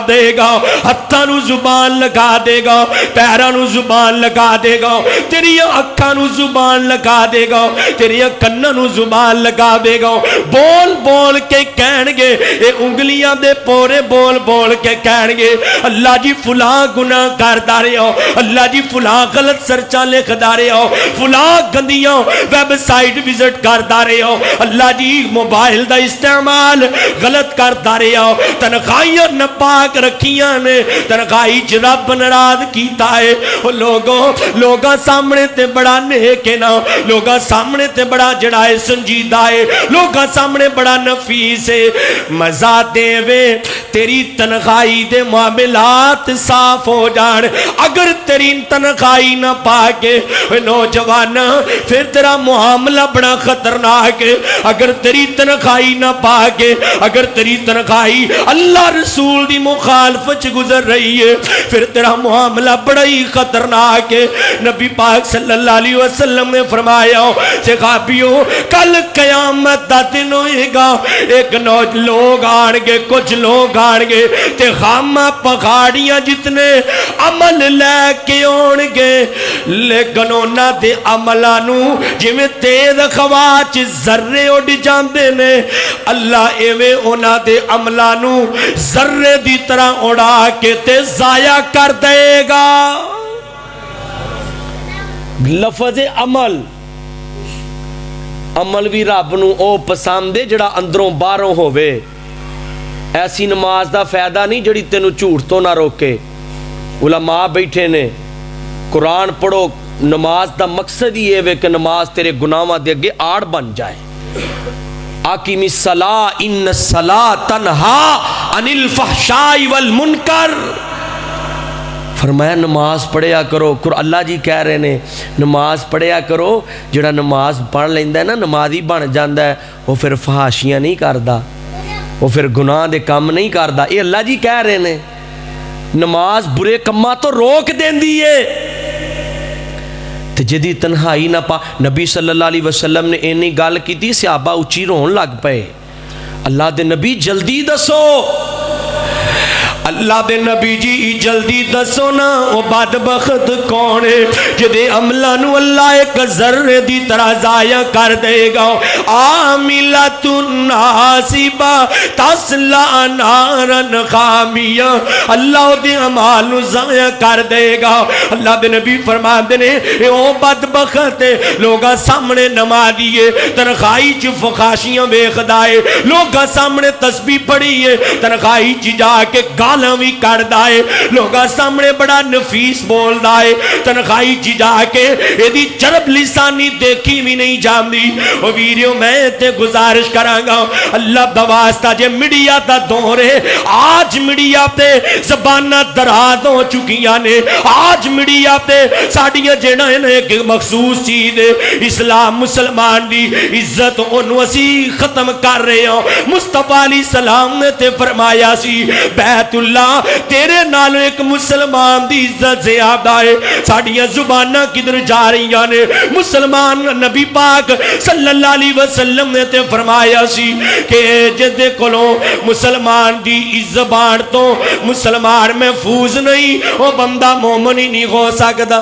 دے گا، ہتھاں نو زبان لگا دے گا، پیراں نو زبان لگا دے گا، تیری اکھاں نو زبان لگا دے گا، تیری کناں نو زبان لگا دے گا۔ بول بول کے کہن گے، اے انگلیاں دے پورے بول بول کے کہن گے اللہ جی فلاں گناہ کردا رہے ہو، اللہ جی فلاں غلط سرچاں لکھدا رہے ہو، فلاں گندیاں ویب سائٹ وزٹ کردا رہے ہو، اللہ جی موبائل دا استعمال غلط کردا رہے ہو، تنخواہیاں نپاک رکھیاں نے، تنخواہی چ رب ناراض کیتا ہے۔ لوگاں سامنے تے بڑا نیک ہے نا، لوگاں سامنے تے بڑا جڑا ہے سنجیدہ ہے، لوگاں سامنے بڑا نفیس ہے، مزہ دے وے تیری تنخواہی دے معاملات صاف ہو جان۔ اگر تیری تنخواہی نہ پا کے نوجوان پھر تیرا معاملہ بڑا خطرناک ہے۔ اگر تیری تنخواہی نہ پا کے، اگر تیری تنخواہی اللہ رسول دی مخالفت گزر رہی ہے، پھر تیرا معاملہ بڑا ہی خطرناک ہے۔ نبی پاک صلی اللہ علیہ وسلم نے فرمایا صحابیوں کل قیامت دا دن ہوئے گا، ایک لوگ آن گے، کچھ لوگ آن گے تے خامہ پخاڑیاں جتنے عمل لے کے آن گے، لیکن انہاں دے عملانو جی میں تیز خواچ ذرے اڑ جاندے نے، اللہ ایویں انہاں دے عملانو ذرے دی طرح اڑا کے تے ضائع کر دے گا۔ لفظ عمل بھی رب نو او پسند ہے جڑا اندروں باہروں ہووے۔ ایسی نماز دا فائدہ نہیں جڑی تینو جھوٹ تو نہ روکے۔ علماء بیٹھے نے، قرآن پڑھو، نماز دا مقصد ہی ہے کہ نماز تیرے گناہاں دے اگے آڑ بن جائے۔ اقیم الصلاۃ ان الصلاۃ تنہی عن الفحشاء والمنکر، فرمایا نماز پڑھیا کرو۔ اللہ جی کہہ رہے نے نماز پڑھیا کرو، جڑا نماز پڑھ لیندا ہے نا نمازی بن جاندا ہے، وہ پھر فحاشیاں نہیں کردا، وہ پھر گناہ دے کام نہیں کردا۔ یہ اللہ جی کہہ رہے نے نماز برے کماں تو روک دیندی ہے۔ تے جدی تنہائی نہ پا، نبی صلی اللہ علیہ وسلم نے اینی گل کیتی، صحابہ اچھی رون لگ پئے، اللہ دے نبی جلدی دسو، اللہ دے نبی جی جلدی دسو نا وہ بدبخت کون ہے جدے عملانو اللہ ایک ذرے دی طرح ضائع کر دے گا۔ عاملۃ ناصبہ تصلی نارن حامیہ، اللہ دے عمالو ضائع کر دے گا۔ اللہ دے نبی فرماندے نے او بدبخت لوگاں سامنے نمازی ہے، تنخواہی چ فحاشیاں ویکھدا ہے، لوگاں سامنے تسبیح پڑھی ہے، تنخواہی چ جا کے گالاں بھی کردہ ہے، لوگاں سامنے بڑا نفیس بولدہ ہے، تنخواہی چی جا کے ایدی چرب لسانی دیکھی بھی نہیں جاندی۔ او ویڈیو میں تے گزارش کرانگا، اللہ دواستا جے میڈیا تا دور ہے، آج میڈیا تے زبانہ دراز ہو چکیاں نے، آج میڈیا تے ساڑیاں جنہیں ایک مخصوص چیز ہے، اسلام مسلمان دی عزت انہوں اسی ختم کر رہے ہوں۔ مصطفیٰ علیہ السلام نے تے فرمایا سی بیت اللہ تیرے نالو ایک مسلمان دی عزت زیادہ ہے۔ ساڑیاں زبانہ کدھر جا رہی نے، مسلمان نبی پاک صلی اللہ علیہ وسلم نے تے فرمایا سی کہ جدے کلو مسلمان دی زبان تو مسلمان محفوظ نہیں، وہ بندہ مومن ہی نہیں ہو سکتا۔